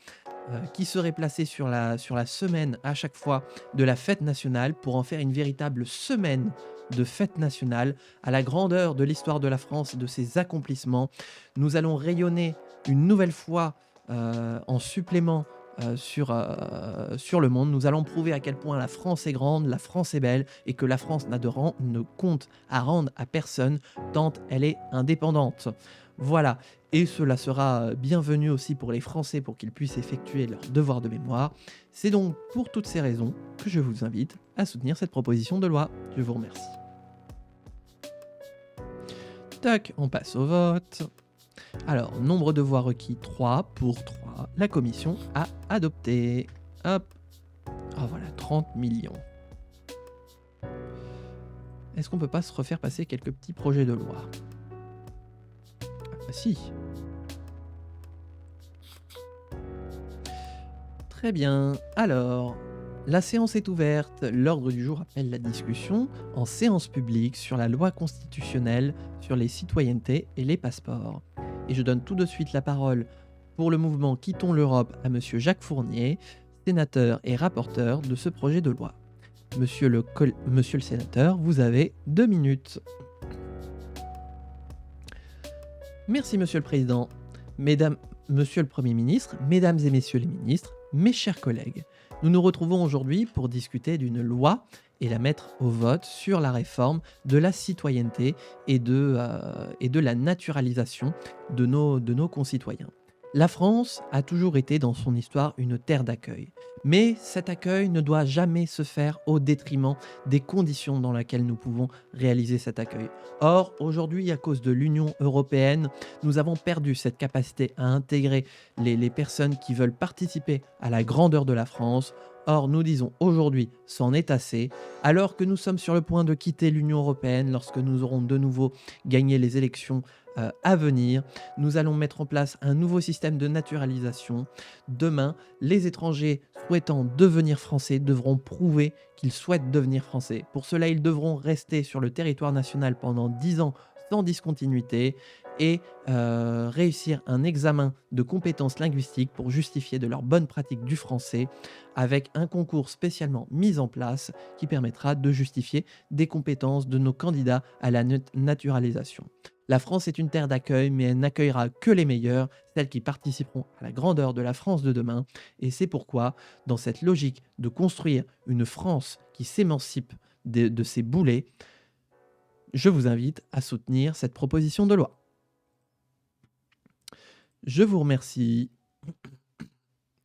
qui serait placée sur la semaine à chaque fois de la fête nationale pour en faire une véritable semaine de fête nationale à la grandeur de l'histoire de la France et de ses accomplissements. Nous allons rayonner une nouvelle fois en supplément sur le monde. Nous allons prouver à quel point la France est grande, la France est belle et que la France n'a de compte à rendre à personne tant elle est indépendante. Voilà, et cela sera bienvenu aussi pour les Français pour qu'ils puissent effectuer leur devoir de mémoire. C'est donc pour toutes ces raisons que je vous invite à soutenir cette proposition de loi. Je vous remercie. Tac, on passe au vote. Alors, nombre de voix requis 3 pour 3. La commission a adopté. Hop. Ah voilà, 30 millions. Est-ce qu'on peut pas se refaire passer quelques petits projets de loi? Ah bah si. Très bien. Alors, la séance est ouverte. L'ordre du jour appelle la discussion en séance publique sur la loi constitutionnelle sur les citoyennetés et les passeports. Et je donne tout de suite la parole pour le mouvement Quittons l'Europe à Monsieur Jacques Fournier, sénateur et rapporteur de ce projet de loi. Monsieur le sénateur, vous avez 2 minutes. Merci Monsieur le Président, Monsieur le Premier ministre, Mesdames et Messieurs les ministres, mes chers collègues. Nous nous retrouvons aujourd'hui pour discuter d'une loi et la mettre au vote sur la réforme de la citoyenneté et de la naturalisation de nos concitoyens. La France a toujours été dans son histoire une terre d'accueil. Mais cet accueil ne doit jamais se faire au détriment des conditions dans lesquelles nous pouvons réaliser cet accueil. Or, aujourd'hui, à cause de l'Union européenne, nous avons perdu cette capacité à intégrer les personnes qui veulent participer à la grandeur de la France. Or, nous disons aujourd'hui, c'en est assez, alors que nous sommes sur le point de quitter l'Union européenne, lorsque nous aurons de nouveau gagné les élections à venir, nous allons mettre en place un nouveau système de naturalisation. Demain, les étrangers souhaitant devenir français devront prouver qu'ils souhaitent devenir français. Pour cela, ils devront rester sur le territoire national pendant 10 ans sans discontinuité et réussir un examen de compétences linguistiques pour justifier de leur bonne pratique du français, avec un concours spécialement mis en place qui permettra de justifier des compétences de nos candidats à la naturalisation. La France est une terre d'accueil, mais elle n'accueillera que les meilleurs, celles qui participeront à la grandeur de la France de demain. Et c'est pourquoi, dans cette logique de construire une France qui s'émancipe de ses boulets, je vous invite à soutenir cette proposition de loi. Je vous remercie.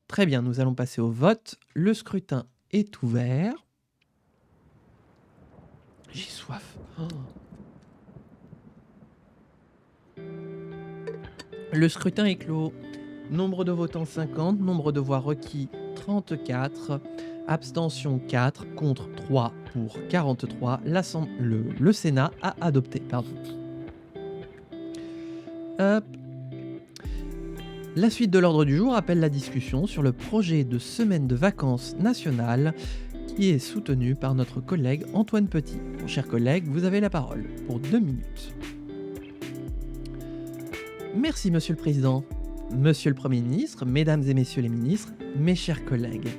Très bien, nous allons passer au vote. Le scrutin est ouvert. J'ai soif. Oh. Le scrutin est clos. Nombre de votants 50, nombre de voix requis 34, abstention 4, contre 3 pour 43. Le Sénat a adopté. Pardon. Hop. La suite de l'ordre du jour appelle la discussion sur le projet de semaine de vacances nationale qui est soutenu par notre collègue Antoine Petit. Mon cher collègue, vous avez la parole pour 2 minutes. Merci Monsieur le Président, Monsieur le Premier ministre, Mesdames et Messieurs les ministres, mes chers collègues.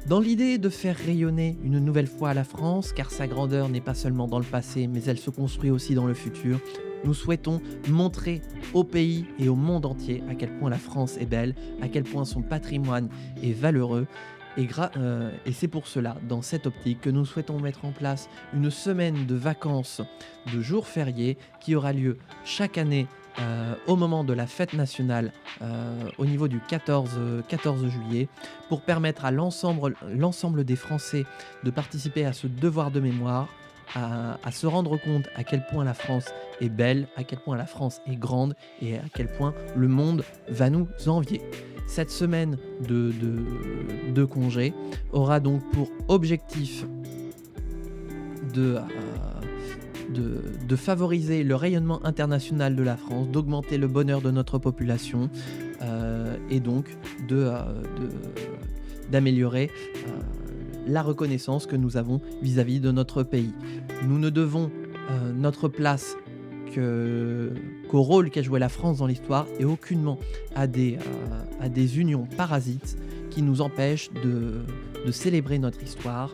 Dans l'idée de faire rayonner une nouvelle fois la France, car sa grandeur n'est pas seulement dans le passé, mais elle se construit aussi dans le futur, nous souhaitons montrer au pays et au monde entier à quel point la France est belle, à quel point son patrimoine est valeureux. Et c'est pour cela, dans cette optique, que nous souhaitons mettre en place une semaine de vacances de jours fériés qui aura lieu chaque année au moment de la fête nationale au niveau du 14 juillet pour permettre à l'ensemble des Français de participer à ce devoir de mémoire, à se rendre compte à quel point la France est belle, à quel point la France est grande et à quel point le monde va nous envier. Cette semaine de congé aura donc pour objectif de favoriser le rayonnement international de la France, d'augmenter le bonheur de notre population et donc d'améliorer la reconnaissance que nous avons vis-à-vis de notre pays. Nous ne devons notre place qu'au rôle qu'a joué la France dans l'histoire et aucunement à des unions parasites qui nous empêchent de célébrer notre histoire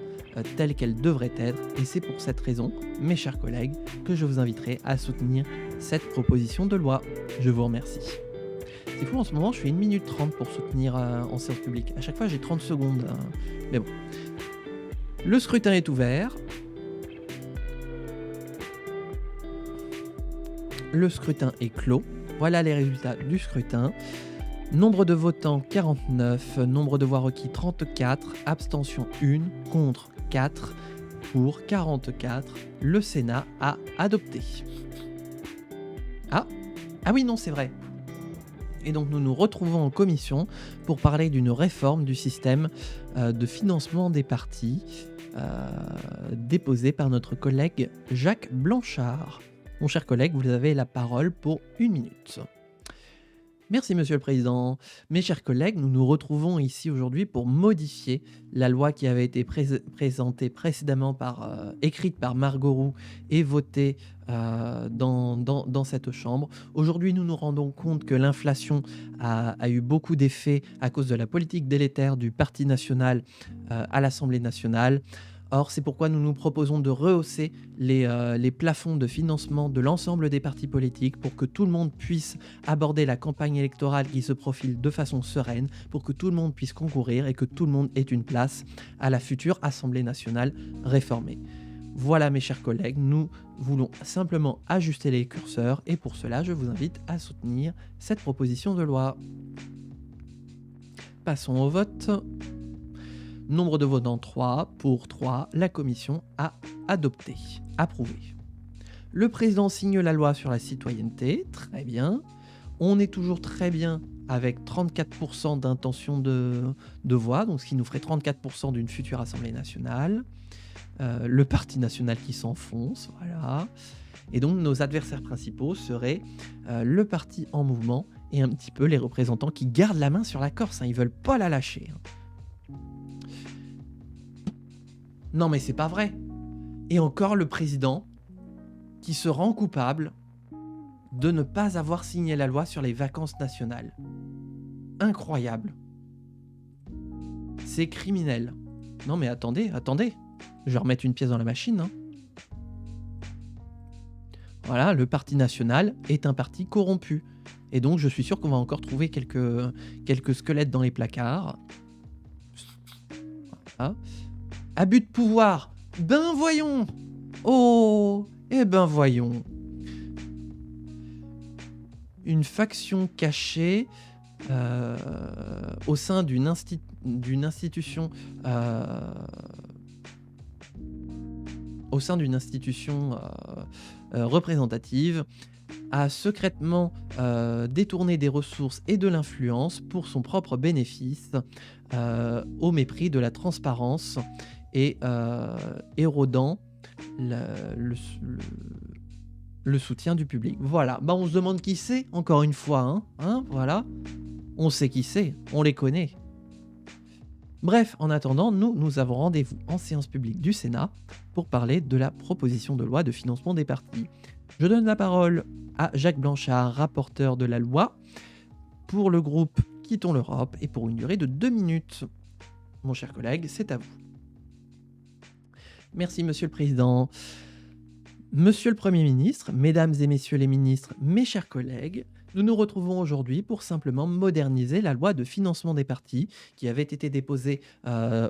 telle qu'elle devrait être. Et c'est pour cette raison, mes chers collègues, que je vous inviterai à soutenir cette proposition de loi. Je vous remercie. C'est fou, en ce moment, je fais 1 minute 30 pour soutenir en séance publique. À chaque fois, j'ai 30 secondes. Mais bon. Le scrutin est ouvert. Le scrutin est clos. Voilà les résultats du scrutin. Nombre de votants 49, nombre de voix requis 34, abstention 1, contre 4, pour 44. Le Sénat a adopté. Ah oui, non, c'est vrai. Et donc nous nous retrouvons en commission pour parler d'une réforme du système de financement des partis déposée par notre collègue Jacques Blanchard. Mon cher collègue, vous avez la parole pour 1 minute. Merci Monsieur le Président. Mes chers collègues, nous nous retrouvons ici aujourd'hui pour modifier la loi qui avait été présentée précédemment écrite par Margot Roux et votée dans cette chambre. Aujourd'hui, nous nous rendons compte que l'inflation a eu beaucoup d'effets à cause de la politique délétère du Parti national à l'Assemblée nationale. Or, c'est pourquoi nous nous proposons de rehausser les plafonds de financement de l'ensemble des partis politiques pour que tout le monde puisse aborder la campagne électorale qui se profile de façon sereine, pour que tout le monde puisse concourir et que tout le monde ait une place à la future Assemblée nationale réformée. Voilà mes chers collègues, nous voulons simplement ajuster les curseurs et pour cela, je vous invite à soutenir cette proposition de loi. Passons au vote. Nombre de votants 3, pour 3, la commission a adopté, approuvé. Le président signe la loi sur la citoyenneté, très bien. On est toujours très bien avec 34% d'intention de voix, donc ce qui nous ferait 34% d'une future Assemblée nationale. Le Parti national qui s'enfonce, voilà. Et donc nos adversaires principaux seraient le Parti en mouvement et un petit peu les représentants qui gardent la main sur la Corse, hein, ils veulent pas la lâcher. Hein. Non mais c'est pas vrai. Et encore le président qui se rend coupable de ne pas avoir signé la loi sur les vacances nationales. Incroyable. C'est criminel. Non mais attendez. Je vais remettre une pièce dans la machine. Hein. Voilà, le Parti national est un parti corrompu. Et donc je suis sûr qu'on va encore trouver quelques squelettes dans les placards. Voilà. Abus de pouvoir. Ben voyons. Oh, eh ben voyons. Une faction cachée au sein d'une institution représentative a secrètement détourné des ressources et de l'influence pour son propre bénéfice au mépris de la transparence et érodant le soutien du public. Voilà, bah on se demande qui c'est, encore une fois, hein, voilà. On sait qui c'est, on les connaît. Bref, en attendant, nous avons rendez-vous en séance publique du Sénat pour parler de la proposition de loi de financement des partis. Je donne la parole à Jacques Blanchard, rapporteur de la loi, pour le groupe Quittons l'Europe et pour une durée de 2 minutes. Mon cher collègue, c'est à vous. Merci, Monsieur le Président. Monsieur le Premier ministre, Mesdames et Messieurs les ministres, mes chers collègues, nous nous retrouvons aujourd'hui pour simplement moderniser la loi de financement des partis qui avait été déposée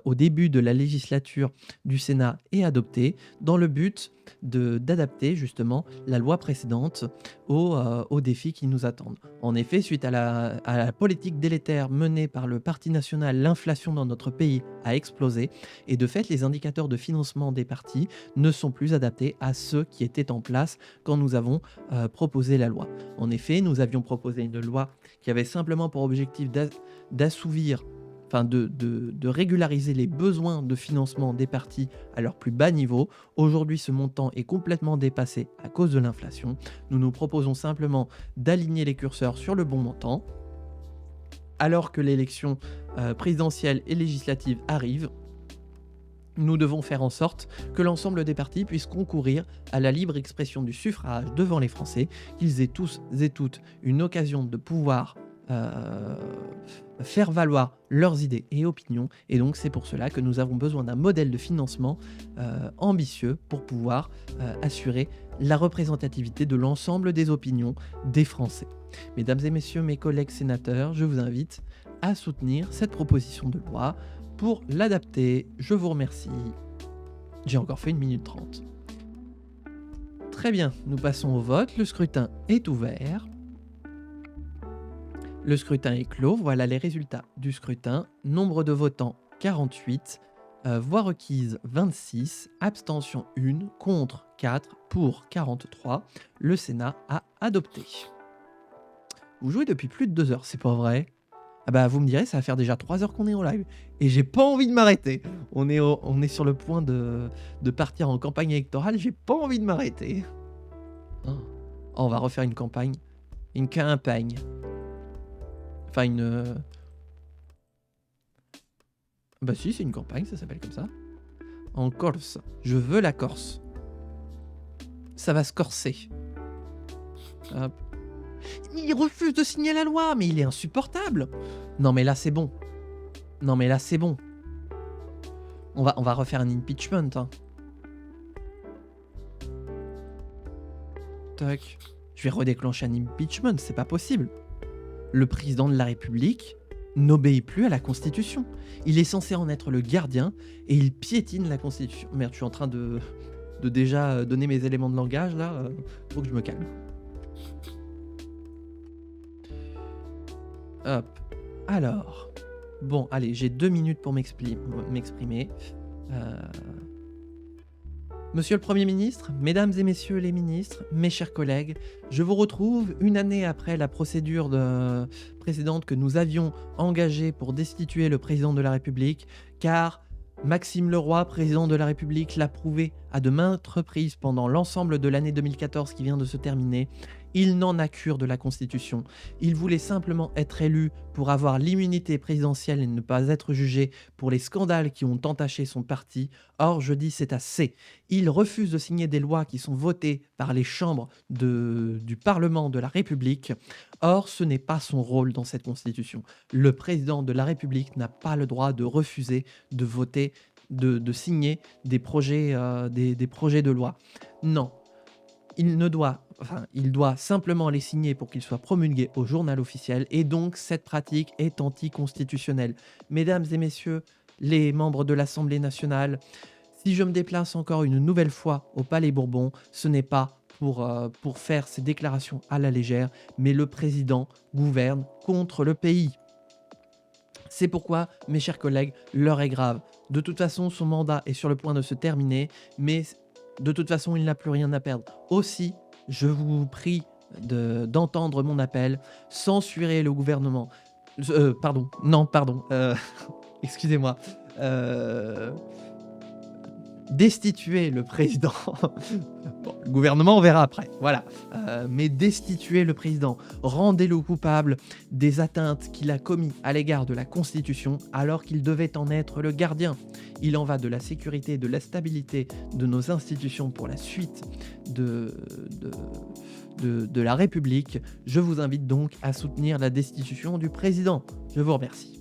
au début de la législature du Sénat et adoptée dans le but d'adapter justement la loi précédente aux défis qui nous attendent. En effet, suite à la politique délétère menée par le Parti national, l'inflation dans notre pays a explosé et de fait, les indicateurs de financement des partis ne sont plus adaptés à ceux qui étaient en place quand nous avons proposé la loi. En effet, nous avions proposé une loi qui avait simplement pour objectif d'assouvir, enfin de régulariser les besoins de financement des partis à leur plus bas niveau. Aujourd'hui, ce montant est complètement dépassé à cause de l'inflation. Nous nous proposons simplement d'aligner les curseurs sur le bon montant. Alors que l'élection présidentielle et législative arrive, nous devons faire en sorte que l'ensemble des partis puissent concourir à la libre expression du suffrage devant les Français, qu'ils aient tous et toutes une occasion de pouvoir faire valoir leurs idées et opinions. Et donc c'est pour cela que nous avons besoin d'un modèle de financement ambitieux pour pouvoir assurer la représentativité de l'ensemble des opinions des Français. Mesdames et messieurs, mes collègues sénateurs, je vous invite à soutenir cette proposition de loi pour l'adapter. Je vous remercie. J'ai encore fait 1 minute 30. Très bien, nous passons au vote. Le scrutin est ouvert. Le scrutin est clos. Voilà les résultats du scrutin. Nombre de votants 48, voix requises 26, abstention 1, contre 4, pour 43. Le Sénat a adopté. Vous jouez depuis plus de 2 heures, c'est pas vrai ? Ah bah vous me direz, ça va faire déjà 3 heures qu'on est en live. Et j'ai pas envie de m'arrêter. On est sur le point de partir en campagne électorale, j'ai pas envie de m'arrêter. Oh, on va refaire une campagne. Une campagne. Enfin Bah si, c'est une campagne, ça s'appelle comme ça. En Corse. Je veux la Corse. Ça va se corser. Hop. Il refuse de signer la loi, mais il est insupportable. Non mais là c'est bon. Non mais là c'est bon. On va refaire un impeachment. Hein. Tac. Je vais redéclencher un impeachment, c'est pas possible. Le président de la République n'obéit plus à la Constitution. Il est censé en être le gardien et il piétine la Constitution. Merde, je suis en train de déjà donner mes éléments de langage là. Faut que je me calme. Hop. Alors, Bon, allez, j'ai 2 minutes pour m'exprimer. Euh, Monsieur le Premier ministre, Mesdames et Messieurs les ministres, mes chers collègues, je vous retrouve une année après la procédure précédente que nous avions engagée pour destituer le président de la République, car Maxime Leroy, président de la République, l'a prouvé à de maintes reprises pendant l'ensemble de l'année 2014 qui vient de se terminer. Il n'en a cure de la Constitution. Il voulait simplement être élu pour avoir l'immunité présidentielle et ne pas être jugé pour les scandales qui ont entaché son parti. Or, je dis c'est assez. Il refuse de signer des lois qui sont votées par les chambres du Parlement de la République. Or, ce n'est pas son rôle dans cette Constitution. Le président de la République n'a pas le droit de refuser de voter, de signer des projets de loi. Non. Il doit simplement les signer pour qu'ils soient promulgués au journal officiel, et donc cette pratique est anticonstitutionnelle. Mesdames et messieurs les membres de l'Assemblée nationale, si je me déplace encore une nouvelle fois au Palais Bourbon, ce n'est pas pour faire ces déclarations à la légère, mais le président gouverne contre le pays. C'est pourquoi, mes chers collègues, l'heure est grave. De toute façon, son mandat est sur le point de se terminer, mais de toute façon, il n'a plus rien à perdre. Aussi, je vous prie d'entendre mon appel, censurer le gouvernement. Excusez-moi. Destituer le président. Bon, le gouvernement, on verra après. Voilà. Mais destituer le président. Rendez-le coupable des atteintes qu'il a commises à l'égard de la Constitution alors qu'il devait en être le gardien. Il en va de la sécurité et de la stabilité de nos institutions pour la suite de la République. Je vous invite donc à soutenir la destitution du président. Je vous remercie.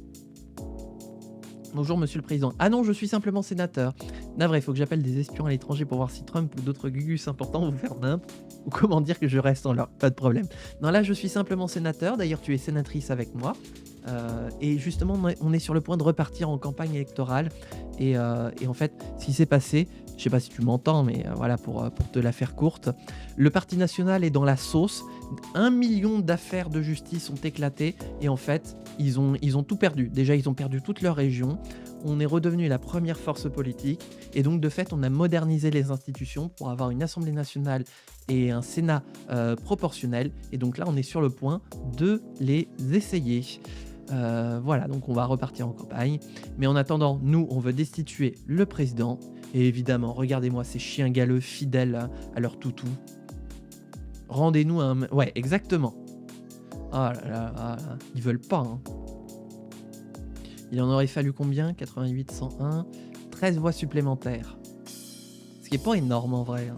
Bonjour Monsieur le Président. Ah non, je suis simplement sénateur. Navré, il faut que j'appelle des espions à l'étranger pour voir si Trump ou d'autres gugus importants vont faire nimp. Ou comment dire que je reste en leur. Pas de problème. Non, là je suis simplement sénateur. D'ailleurs, tu es sénatrice avec moi. Et justement, on est sur le point de repartir en campagne électorale. Et en fait, ce qui s'est passé, je sais pas si tu m'entends, mais voilà, pour te la faire courte, le Parti national est dans la sauce. 1 million d'affaires de justice ont éclaté. Et en fait, ils ont tout perdu. Déjà, ils ont perdu toute leur région. On est redevenu la première force politique. Et donc, de fait, on a modernisé les institutions pour avoir une Assemblée nationale et un Sénat proportionnel. Et donc là, on est sur le point de les essayer. Voilà, donc on va repartir en campagne. Mais en attendant, nous, on veut destituer le président. Et évidemment, regardez-moi ces chiens galeux fidèles à leur toutou. Rendez-nous un... Ouais, exactement. Ah là là, ah là, ils veulent pas. Hein. Il en aurait fallu combien ? 88, 101, 13 voix supplémentaires. Ce qui n'est pas énorme en vrai. Hein.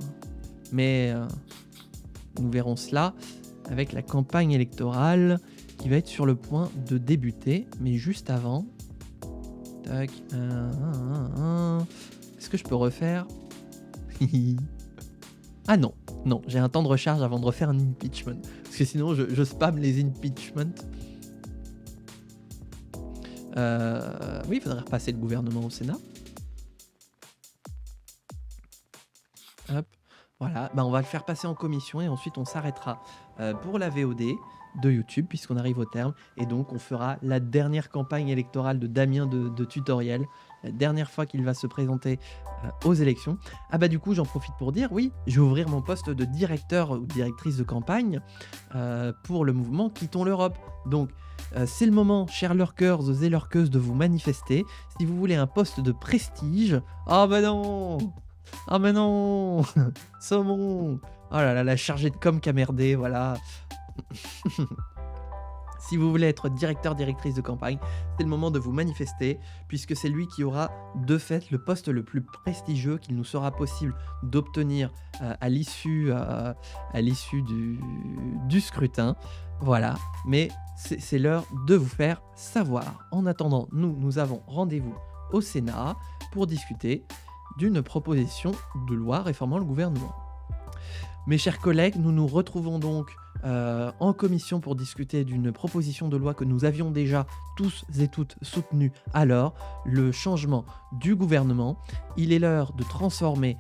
Mais nous verrons cela avec la campagne électorale qui va être sur le point de débuter. Mais juste avant... Tac. Est-ce que je peux refaire ? Ah non, non, j'ai un temps de recharge avant de refaire un impeachment. Parce que sinon, je spam les impeachments. Oui, il faudrait repasser le gouvernement au Sénat. Hop, voilà. On va le faire passer en commission et ensuite on s'arrêtera pour la VOD de YouTube puisqu'on arrive au terme. Et donc, on fera la dernière campagne électorale de Damien de Tutoriel. La dernière fois qu'il va se présenter aux élections. Ah bah du coup, j'en profite pour dire, oui, je vais ouvrir mon poste de directeur ou directrice de campagne pour le mouvement Quittons l'Europe. Donc, c'est le moment, chers lurkers et lurkeuses, de vous manifester. Si vous voulez un poste de prestige... Ah bah non. Ah mais non. Saumon. Oh là là, la chargée de com qui a merdé, voilà. Si vous voulez être directeur, directrice de campagne, c'est le moment de vous manifester, puisque c'est lui qui aura de fait le poste le plus prestigieux qu'il nous sera possible d'obtenir à l'issue du scrutin. Voilà, mais c'est l'heure de vous faire savoir. En attendant, nous avons rendez-vous au Sénat pour discuter d'une proposition de loi réformant le gouvernement. Mes chers collègues, nous nous retrouvons donc en commission pour discuter d'une proposition de loi que nous avions déjà tous et toutes soutenue alors, le changement du gouvernement. Il est l'heure de transformer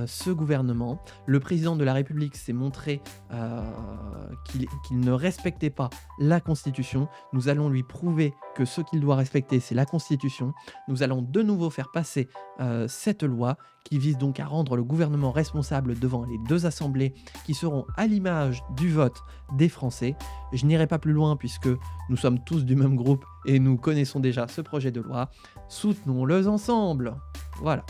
ce gouvernement. Le président de la République s'est montré qu'il ne respectait pas la Constitution. Nous allons lui prouver que ce qu'il doit respecter, c'est la Constitution. Nous allons de nouveau faire passer cette loi qui vise donc à rendre le gouvernement responsable devant les deux assemblées qui seront à l'image du vote des Français. Je n'irai pas plus loin puisque nous sommes tous du même groupe et nous connaissons déjà ce projet de loi. Soutenons-le ensemble. Voilà.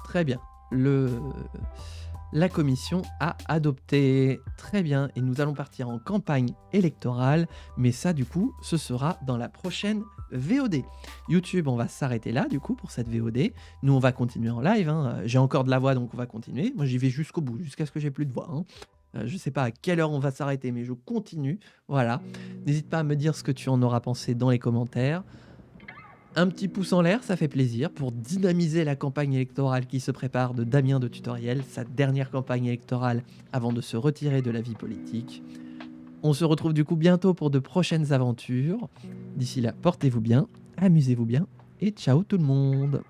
Très bien. La commission a adopté. Très bien. Et nous allons partir en campagne électorale. Mais ça, du coup, ce sera dans la prochaine VOD. YouTube, on va s'arrêter là, du coup, pour cette VOD. Nous, on va continuer en live. J'ai encore de la voix, donc on va continuer. Moi, j'y vais jusqu'au bout, jusqu'à ce que j'ai plus de voix. Je sais pas à quelle heure on va s'arrêter, mais je continue. Voilà. N'hésite pas à me dire ce que tu en auras pensé dans les commentaires. Un petit pouce en l'air, ça fait plaisir pour dynamiser la campagne électorale qui se prépare de Damien de Tutoriel, sa dernière campagne électorale avant de se retirer de la vie politique. On se retrouve du coup bientôt pour de prochaines aventures. D'ici là, portez-vous bien, amusez-vous bien et ciao tout le monde.